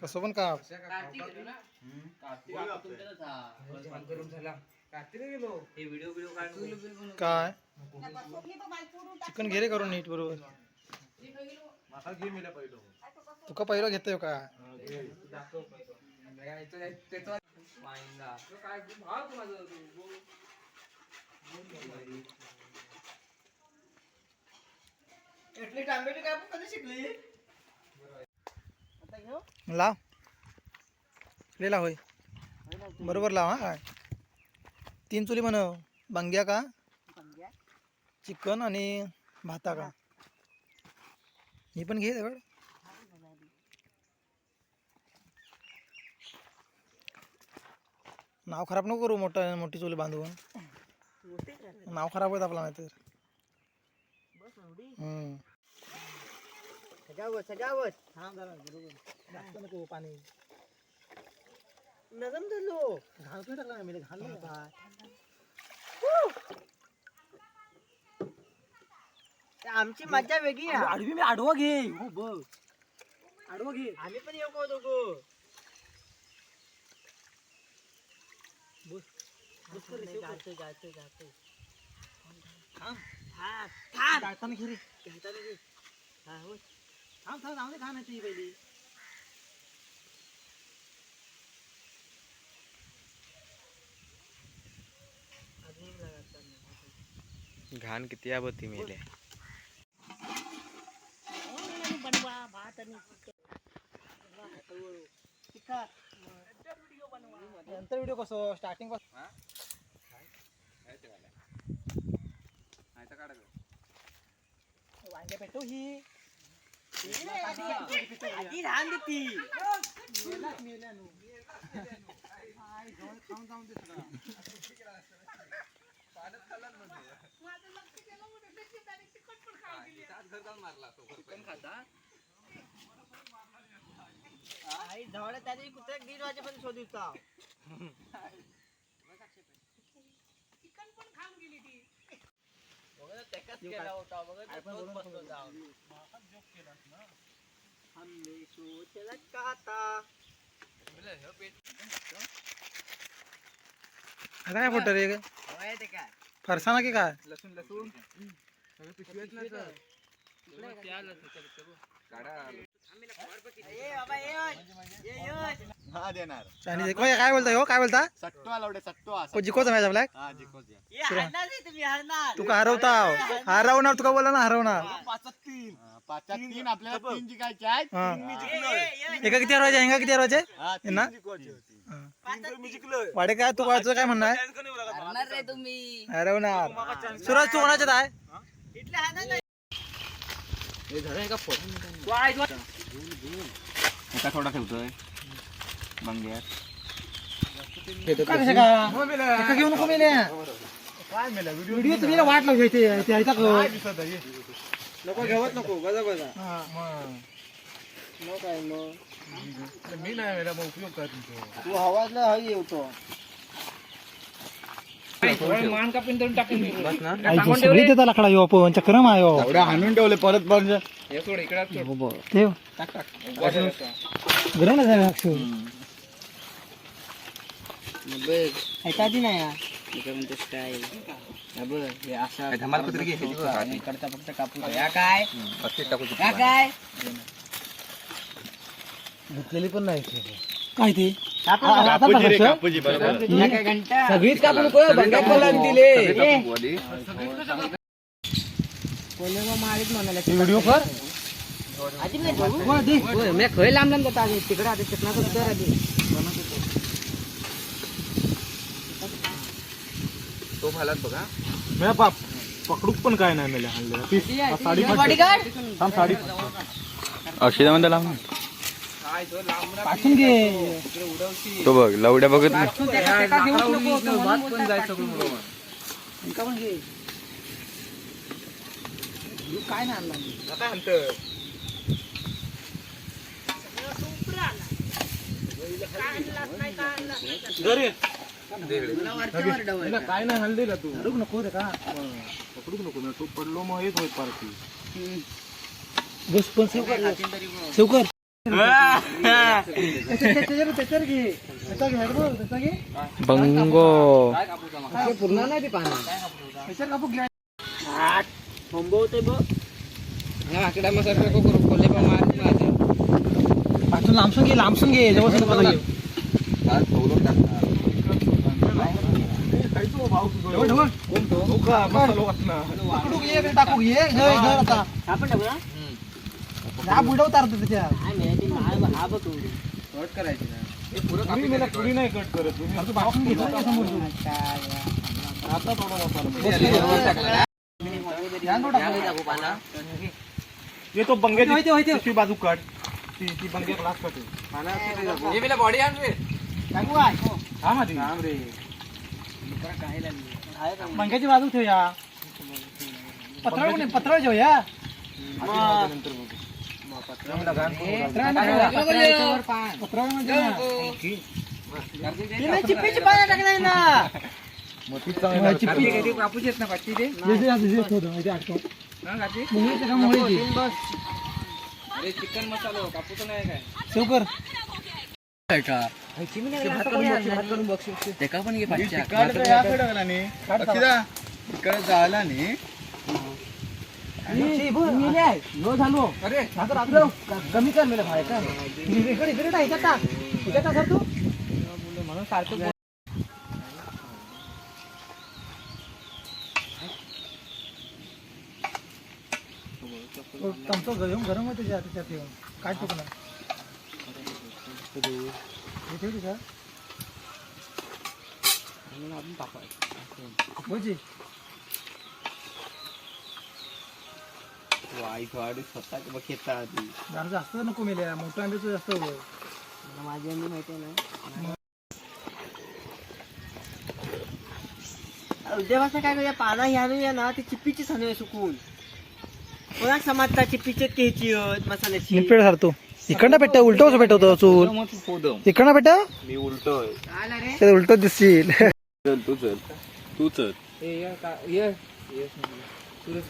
कसं पण का काय चिकन घे रे करून नीट बरोबर तुका पहिलं घेतोय का लाव लेला होय बरोबर लाव हा काय 3 चुली बनव बांग्या का चिकन आणि भाता का ही पण घे दगड नाव खराब नको करू मोठी चुली बांधून नाव खराब होत आपला नाहीतर सजावट थांब जरा बरोबर जास्त नको पाणी नरम झालो घालतोय टाकला मी घाललो आमची मज्जा वेगळी आहे आडवी मी आडवा घे हो बघ आडवा घे आम्ही पण येऊ दोघो जातोय थांब जाताना घे रे जाताना घे हा हो थांब जाऊ दे खाण्याची पहिली घाण किती याबती मेले बनवा भात आणि नंतर व्हिडिओ कसो स्टार्टिंग वांगे पेटो ही आधी रान देती खाऊन जाऊन दे सगळं आई जवळ त्याची कुत्र्याक 1:30 वाजेपर्यंत शोधित चिकन पण खाऊन गेली ती बघा त्याकाच केला होता बघा आपण बसलो जाऊन माका जोक केलास ना हमने सोचला काता काय फोटो रे होय ते काय फरसाना की काय लसूण सगळं पिशवीत ना सर त्याला काढा ए बाबा हा देणार चायनीज काय बोलता हो काय बोलता सट्टो आलावडे सट्टो को जिकोचा मॅच आपला हा जिकोच ये हरणार रे तुम्ही हरणार तुका हरवताव हरवणार तुका बोला ना हरवणार 5-3 आपल्याला 3 जिकायचे आहेत 3 मी जिंकलोय एका किती हरवायचे हेंगा किती हरवायचे ना जिंकवायची होती मी जिंकलोय वाडे काय तू वाचो काय म्हणणार हरणार रे तुम्ही हरवणार सुरज तू कोणाच्यात आहे इथले हरणार नाही हे झालं का फोटो एका थोडा ठेवतोय बंग्यात एका घेऊन नको मेले काय मेला व्हिडिओ तुम्ही वाट लावायची ते ऐका नको घेवत नको बजा मग काय मग मी नाही मेला मग उपयोग काय तुमचा तू आवाजला हवी येतो मान कापून देऊन टाकून बस ना सगळी देता लाकडा यो पण चक्रम आयो एवढा हाणून ठेवले परत हे सोड इकडे ठेव गरम नाही अक्षर ऐकायची नाही स्टाईल धमाल कुत्री घे इकडचा फक्त कापूस या काय या काय घेतलेली पण नाही काय ते सगळीच कापून बंगा कोला दिले व्हिडिओ कर मी खय लांब लांब जाता तिकडे आधी चटना कर आधी तो भालात बघा मी बाप पकडूक पण काय नाही मेल्या हल्ले साडी साडी अक्षयमध्ये लाव पासून घे तो बघ लवड्या बघत नाही काय नाही आणला काय म्हणत काय नाही हल्ली तू पकडूक नको रे का पकडूक नको ना तू पडलो मग येत होत पार्टी बस पण सेव कर बंगो पूर्ण नाही ते पानं थांबवते बघ आकडा मसाला खोले पण लांबसून घे जवळ पुरी नाही कट करत आता थोडा ये तो बंग्याची बाजू कट ती बंग्या क्लास कट बॉडी बंग्याची बाजू ठेवूया पत्र ठेवूया चिप्पीची पानं टाकणार ना कापूच येत ना पाठी ते अरे चिकन मसाला कापूच नाही काय शिवकर ते का पण झाला नाही झालो अरे कमी कर मेला भाई का इकडे तू म्हणून सारखं गरम गरम होते त्याच्यात येऊन काय टुकणार जास्त नको मेल्या मोठ्या आंब्याचं जास्त माझी आंबी माहिती आहे ना उद्यापासून काय करूया पाना ह्या ना ती चिप्पीची सानूया सुकून कोणाक समजता चिप्पीचे घ्यायची मसाल्याची सारतो इकडनं पेट उलट पेटवतो चूल इकडनं पेट मी उलटो ते उलट दिसतील तू चल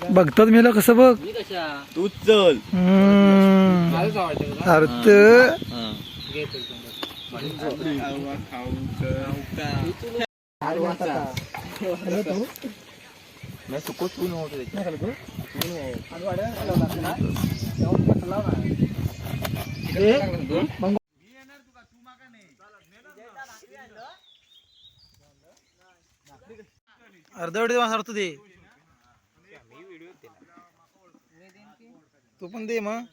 बघतात मेला कसं बघ तूच चल अर्थ मैं सुको तू नव्हतं अर्धवटी मारतो दे तू पण दे मग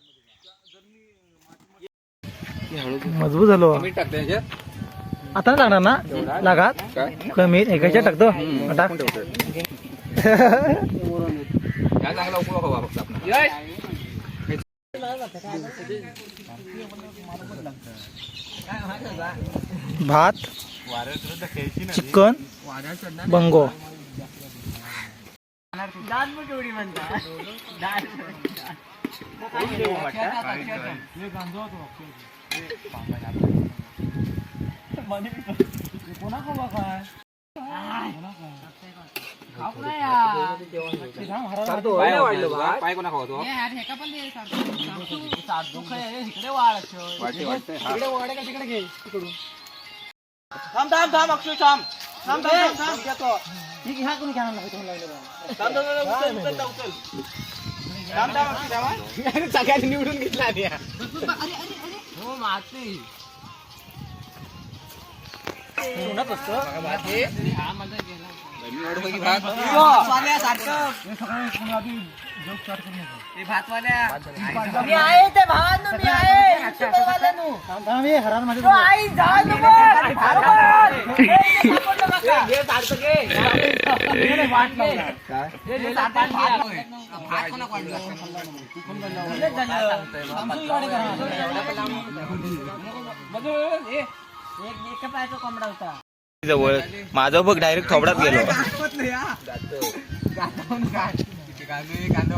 मजबूत झालो आता टाकणार ना लागात कमी एकाच्या टाकतो टाक चांगला उपयोग हवा फक्त भात चिकन बंगो पाय कोणा खावतो सगळ्यांनी निवडून घेतला कोंबडा होता जवळ माझा बघ डायरेक्ट थोबडात गेलो कांदा